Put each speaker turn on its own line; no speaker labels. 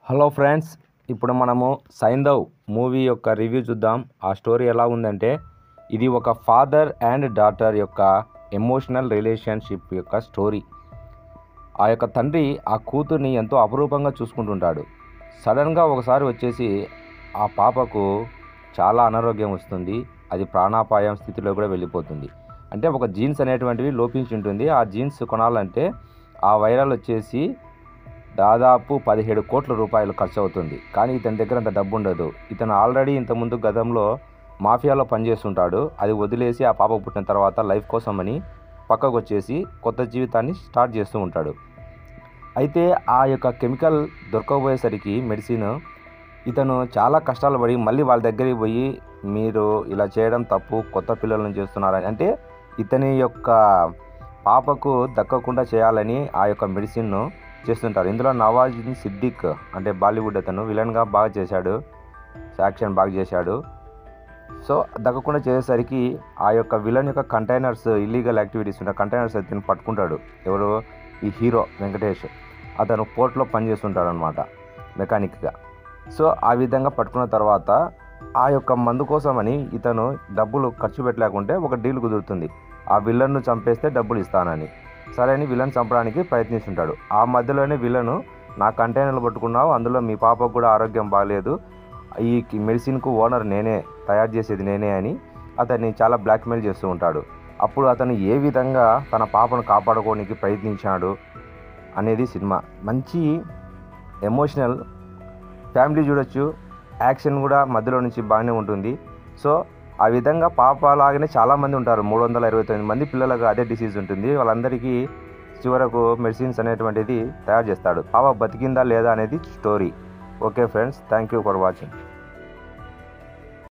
Hello friends, ఇప్పుడు మనము Saindhav movie యొక్క రివ్యూ చూద్దాం. ఆ స్టోరీ ఎలా ఉందంటే, ఇది ఒక ఫాదర్ అండ్ డాటర్ యొక్క ఎమోషనల్ రిలేషన్షిప్ యొక్క స్టోరీ. ఆ యొక్క తండ్రి ఆ కూతుర్ని ఎంతో అపురూపంగా చూసుకుంటుంటాడు. సడన్గా ఒకసారి వచ్చేసి ఆ పాపకు చాలా అనారోగ్యం వస్తుంది. అది ప్రాణాపాయం స్థితిలో కూడా వెళ్ళిపోతుంది. అంటే ఒక జీన్స్ అనేటువంటివి లోపించి ఉంటుంది. ఆ జీన్స్ కొనాలంటే ఆ వైరల్ వచ్చేసి దాదాపు 17 కోట్ల రూపాయలు ఖర్చు అవుతుంది. కానీ ఇతని దగ్గర అంత డబ్బు ఉండదు. ఇతను ఆల్రెడీ ఇంతకుముందు గతంలో మాఫియాలో పనిచేస్తుంటాడు. అది వదిలేసి ఆ పాప పుట్టిన తర్వాత లైఫ్ కోసమని పక్కకు వచ్చేసి కొత్త జీవితాన్ని స్టార్ట్ చేస్తూ ఉంటాడు. అయితే ఆ యొక్క కెమికల్ దొరకబోయేసరికి మెడిసిన్, ఇతను చాలా కష్టాలు పడి మళ్ళీ వాళ్ళ దగ్గరికి పోయి, మీరు ఇలా చేయడం తప్పు, కొత్త పిల్లలను చేస్తున్నారని, అంటే ఇతని యొక్క పాపకు దక్కకుండా చేయాలని ఆ యొక్క మెడిసిన్ను చేస్తుంటారు. ఇందులో నవాజుద్దీన్ సిద్దిక్ అంటే బాలీవుడ్ అతను విలన్గా బాగా చేశాడు, యాక్షన్ బాగా చేశాడు. సో దక్కకుండా చేసేసరికి ఆ యొక్క విలన్ యొక్క కంటైనర్స్, ఇల్లీగల్ యాక్టివిటీస్ ఉన్న కంటైనర్స్ అతను పట్టుకుంటాడు. ఎవరు? ఈ హీరో వెంకటేష్. అతను పోర్ట్లో పనిచేస్తుంటాడు అనమాట, మెకానిక్గా. సో ఆ విధంగా పట్టుకున్న తర్వాత ఆ యొక్క మందు కోసమని ఇతను డబ్బులు ఖర్చు పెట్టలేకుంటే ఒక డీల్ కుదురుతుంది. ఆ విలన్ను చంపేస్తే డబ్బులు ఇస్తానని. సరే అని విలన్ చంపడానికి ప్రయత్నిస్తుంటాడు. ఆ మధ్యలోనే విలను, నా కంటైనర్లు పట్టుకున్నావు, అందులో మీ పాపకు కూడా ఆరోగ్యం బాగాలేదు, ఈ మెడిసిన్కు ఓనర్ నేనే, తయారు చేసేది నేనే అని అతన్ని చాలా బ్లాక్మెయిల్ చేస్తూ ఉంటాడు. అప్పుడు అతను ఏ విధంగా తన పాపను కాపాడుకోవడానికి ప్రయత్నించాడు అనేది సినిమా. మంచి ఎమోషనల్, ఫ్యామిలీ చూడొచ్చు, యాక్షన్ కూడా మధ్యలో నుంచి బాగానే ఉంటుంది. సో ఆ విధంగా పాప లాగానే చాలామంది ఉంటారు. 329 మంది పిల్లలకు అదే డిసీజ్ ఉంటుంది. వాళ్ళందరికీ చివరకు మెడిసిన్స్ అనేటువంటిది తయారు చేస్తాడు. పాప బతికిందా లేదా అనేది story. Okay friends, thank you for watching.